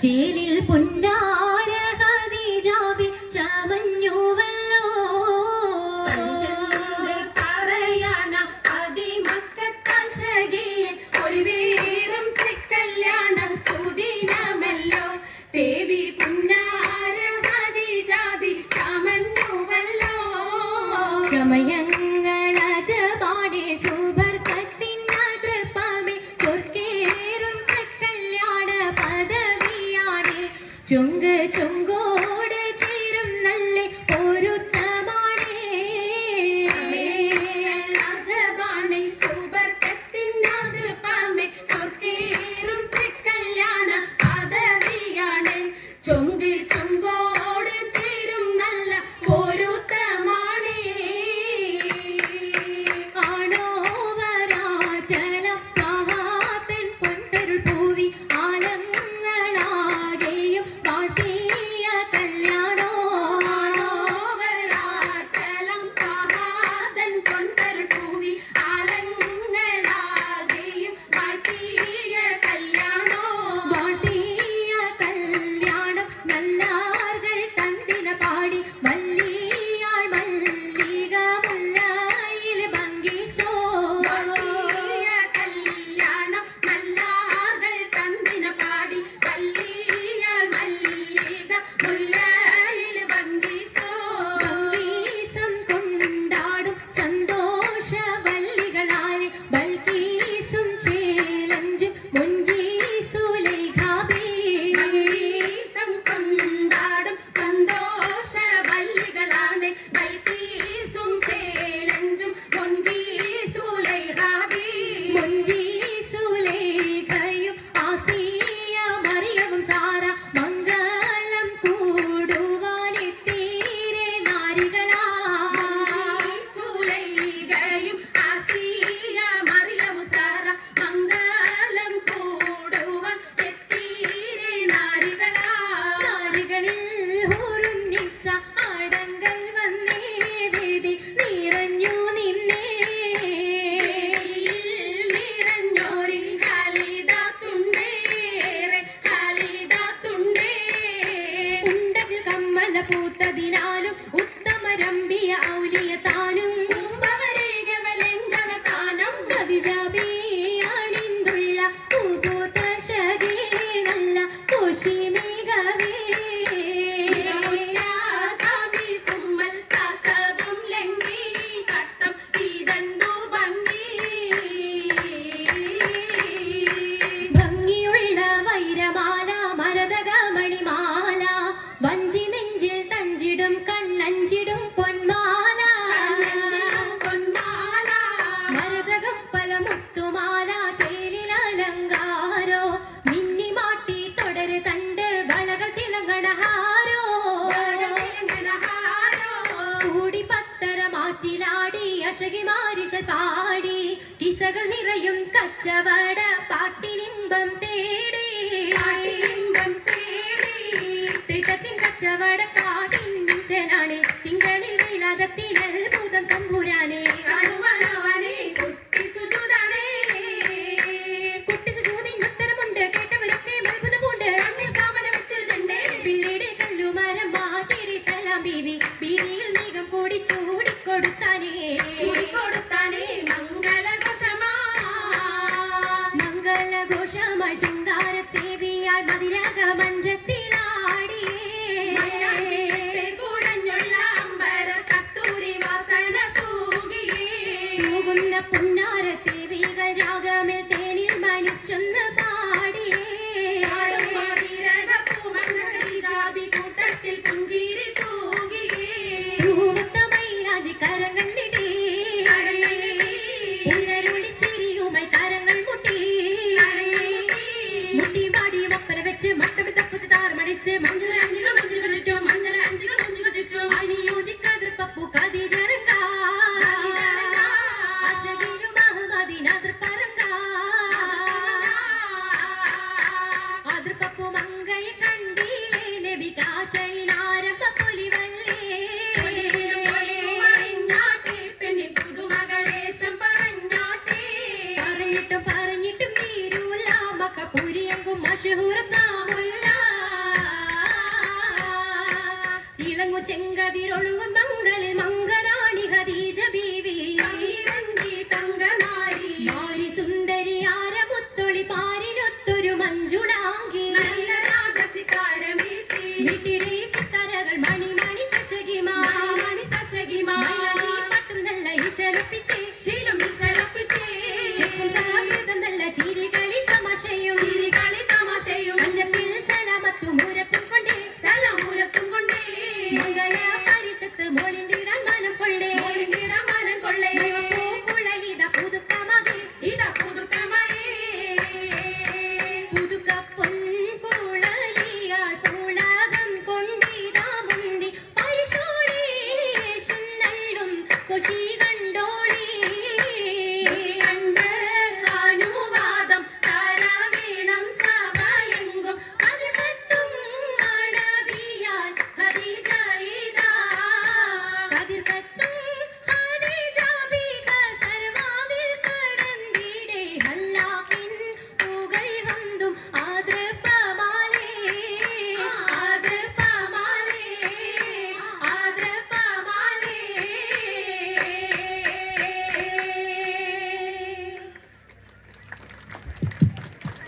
ചേലിൽ പുന്നാര ഖദീജാബി ചമഞ്ഞുവല്ലോ പറയാന അതിമക്കത്തശകിയിൽ ഒലിവേറും തൃക്കല്യാണ സുദിനമല്ലോ ദേവി പുന്നാര ഖദീജാബി ചമഞ്ഞുവല്ലോ ചമയങ്ങളജപാടെ സുബർക്കത്തിൻ തൃപ്പമേ ചൊർക്കേറും തൃക്കല്യാണ പദവിയാടെ ചുങ്ക് ചുങ്കോട് ചേരും നല്ല പൊരുത്തമാണേ ചമയങ്ങളജപാടെ സുബർക്കത്തിൻ തൃപ്പമേ ചൊർക്കേറും തൃക്കല്യാണ പദവിയാടെ ചുങ്ക് ചുങ്കോട് ചേരും നല്ല പൊരുത്തമാണേ ആണോ വരാറ്റലം മഹാത്തൻ പൊൻതരുൾ പൂവി ആലങ്ങളാകെയും വാഴ്ത്തിയ കല്യാണോ വരാറ്റലം മഹാതൻ പൊൻതരുൾ പൂവി ആലങ്ങളാകെയും വാഴ്ത്തിയ കല്യാണോ വാഴ്ത്തിയ കല്യാണം നല്ലാർകൾ തന്തിന പാടി മല്ലിയാൾ മല്ലിക മുല്ലയിൽ ഭംഗിച്ചോ വാഴ്ത്തിയ കല്യാണം നല്ലാകൾ തന്തിന പാടി വല്ലിയാൾ മല്ലിക മുല്ലയിൽ ഭംഗിസോ ഭംഗീസം കൊണ്ടാടും സന്തോഷ വല്ലികളാലെ ബൽക്കീസും ചേലഞ്ചും മുഞ്ചീസുലൈഖാബേ ഭംഗീസം കൊണ്ടാടും സന്തോഷ വല്ലികളാണ് ബൽക്കീസും ചേലഞ്ചും മുഞ്ചീസുലൈഖാബി മുഞ്ചീസുലൈഖയും ആസിയ മറിയവും സാറ മംഗലം കൂടുവാനെത്തീരെ നാരികളാ സുലൈഖയും ആസിയ മറിയം സാറ മംഗലം കൂടുവാൻ എത്തീരെ നാരികളാ നാരികളിൽ ഹുറുന്നിസ അടങ്കൽ വന്നേ വേദി നിറഞ്ഞു നിന്നേ നിറഞ്ഞോരി ഖാലിദാത്തുണ്ടേറെ ഖാലിദാത്തുണ്ടേ ഉണ്ടതിൽ കമ്മല പൂത്തതിനാലും ഉത്തമരമ്പിയ ഔലിയ താനും കുംഭവരേഖവലംഘവതാനം ഖദീജാബി അണിന്തുള്ള പൂപൂത്ത ശകേ നല്ല കോശിമേഘവേ നിറമുറ്റാതാവി സുമ്മൽ കാസവും ലംഘി കട്ടം ഇതണ്ടു ഭംഗി ഭംഗിയുള്ള വൈരമാല മരതക മണിമാല വഞ്ചി നെഞ്ചിൽ തഞ്ചിടും കണ്ണഞ്ചിടും പൊന്മാല പൊന്മാല മരതകം പല മുത്തുമാല ചേലിൽ അലങ്കാരോ മിന്നിമാട്ടി തുടര് തണ്ട് വളകൾ തിളങ്ങണഹാരോ കൂടി പത്തര മാറ്റിലാടി അശകി മാരിശൽ പാടി കിസകൾ നിറയും കച്ചവട പാട്ടിനിമ്പം തേടി തിട്ടത്തിൻ കച്ചവട പാട്ടിൻ നിശലാണ് തിങ്കളിൽ വെയിലാകത്തിൽ അത്ഭുതം തമ്പുരാനെ കുട്ടി സുജൂദിൻ ഉത്തരമുണ്ട് കേട്ടവരൊക്കെ അത്ഭുതമുണ്ട് പിള്ളയുടെ കല്ലുമരം മാറ്റിടി സലാം ബീവി ബീവിയിൽ നീകം കൂടി ചൂടിക്കൊടുത്താനേ മംഗളഘോഷമായി ചുങ്കാരത്തേവിയാൾ മതിരാഗ മഞ്ചത്തിലാടിയേ തൂകുന്ന പുന്നാരത്തേവികൾ രാഗമിൽ തേനിൽ മണിച്ചൊന്ന് പാടിയേ കൂട്ടത്തിൽ പുഞ്ചിരി തൂകിയേ ൂവത്തമൈരാജി കരങ്ങൾ നിടേ ഉയരൊളിച്ചിരിയുമായി കരങ്ങൾ മുട്ടി മുട്ടി മാടി മപ്പന വെച്ച് മട്ടമി തപ്പിച്ച് താർമടിച്ച് മഞ്ചല അഞ്ചികൾ ചുറ്റും അനിയോജിക്കാതിർപ്പപ്പു ഖദീജറങ്ക അശകിലും അഹമ്മദിനതിർപ്പറങ്ക അതിർപ്പപ്പു മങ്കയെ കണ്ടില്ലേ നബി കാറ്റയിലാരംഭ പൊലിവല്ലേ പുതുമകളേശം പറഞ്ഞോട്ടെ പറഞ്ഞിട്ടും തീരൂല മക്ക പുരിയങ്കും മഷഹൂർ നാമുല്ല കതിരൊളുങ്ങും